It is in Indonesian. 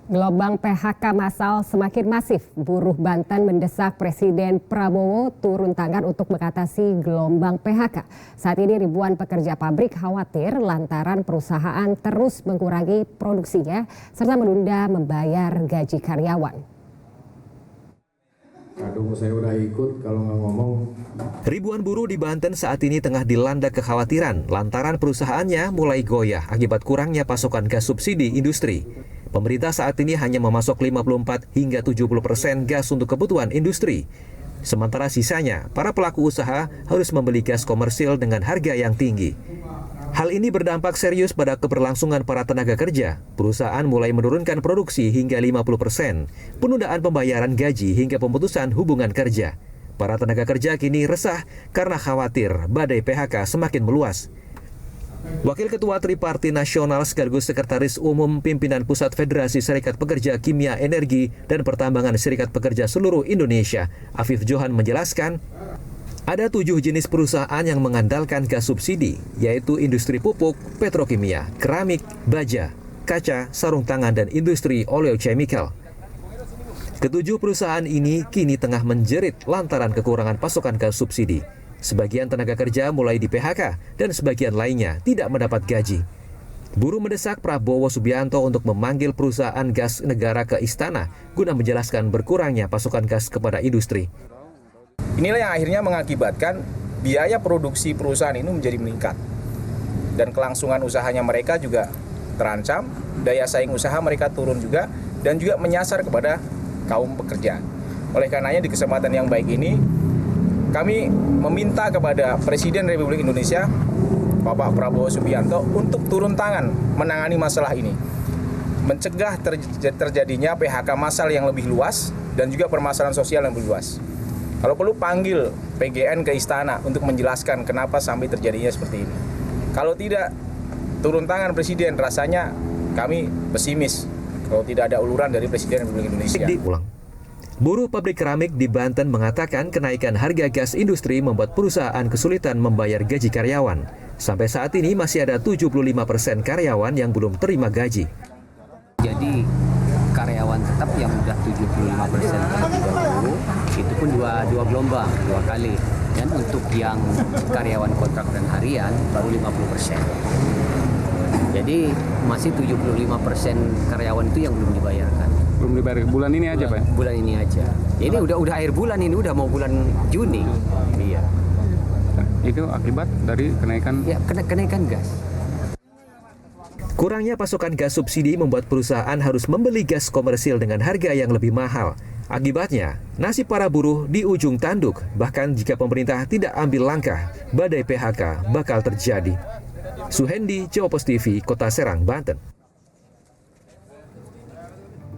Gelombang PHK massal semakin masif. Buruh Banten mendesak Presiden Prabowo turun tangan untuk mengatasi gelombang PHK. Saat ini ribuan pekerja pabrik khawatir lantaran perusahaan terus mengurangi produksinya serta menunda membayar gaji karyawan. Aduh, saya udah ikut kalau nggak ngomong. Ribuan buruh di Banten saat ini tengah dilanda kekhawatiran lantaran perusahaannya mulai goyah akibat kurangnya pasokan gas subsidi industri. Pemerintah saat ini hanya memasok 54 hingga 70% gas untuk kebutuhan industri. Sementara sisanya, para pelaku usaha harus membeli gas komersil dengan harga yang tinggi. Hal ini berdampak serius pada keberlangsungan para tenaga kerja. Perusahaan mulai menurunkan produksi hingga 50%, penundaan pembayaran gaji hingga pemutusan hubungan kerja. Para tenaga kerja kini resah karena khawatir badai PHK semakin meluas. Wakil Ketua Triparti Nasional sekaligus Sekretaris Umum Pimpinan Pusat Federasi Serikat Pekerja Kimia Energi dan Pertambangan Serikat Pekerja Seluruh Indonesia, Afif Johan menjelaskan, ada 7 jenis perusahaan yang mengandalkan gas subsidi, yaitu industri pupuk, petrokimia, keramik, baja, kaca, sarung tangan, dan industri oleochemical. Ketujuh perusahaan ini kini tengah menjerit lantaran kekurangan pasokan gas subsidi. Sebagian tenaga kerja mulai di PHK dan sebagian lainnya tidak mendapat gaji. Buruh mendesak Prabowo Subianto untuk memanggil perusahaan gas negara ke istana guna menjelaskan berkurangnya pasokan gas kepada industri. Inilah yang akhirnya mengakibatkan biaya produksi perusahaan ini menjadi meningkat. Dan kelangsungan usahanya mereka juga terancam, daya saing usaha mereka turun juga, dan juga menyasar kepada kaum pekerja. Oleh karenanya di kesempatan yang baik ini, kami meminta kepada Presiden Republik Indonesia, Bapak Prabowo Subianto, untuk turun tangan menangani masalah ini. Mencegah terjadinya PHK massal yang lebih luas dan juga permasalahan sosial yang lebih luas. Kalau perlu panggil PGN ke istana untuk menjelaskan kenapa sampai terjadinya seperti ini. Kalau tidak turun tangan Presiden, rasanya kami pesimis kalau tidak ada uluran dari Presiden Republik Indonesia. Buruh pabrik keramik di Banten mengatakan kenaikan harga gas industri membuat perusahaan kesulitan membayar gaji karyawan. Sampai saat ini masih ada 75% karyawan yang belum terima gaji. Jadi karyawan tetap yang sudah 75% terlebih dahulu, itu pun dua gelombang, 2 kali. Dan untuk yang karyawan kontrak dan harian baru 50%. Jadi masih 75% karyawan itu yang belum dibayarkan. Belum dibayar bulan ini aja, Pak? Bulan ini aja. Ini udah akhir bulan ini, udah mau bulan Juni. Iya. Itu akibat dari kenaikan? Ya, kenaikan gas. Kurangnya pasokan gas subsidi membuat perusahaan harus membeli gas komersil dengan harga yang lebih mahal. Akibatnya, nasib para buruh di ujung tanduk. Bahkan jika pemerintah tidak ambil langkah, badai PHK bakal terjadi. Suhendi, Jawa Post TV, Kota Serang, Banten.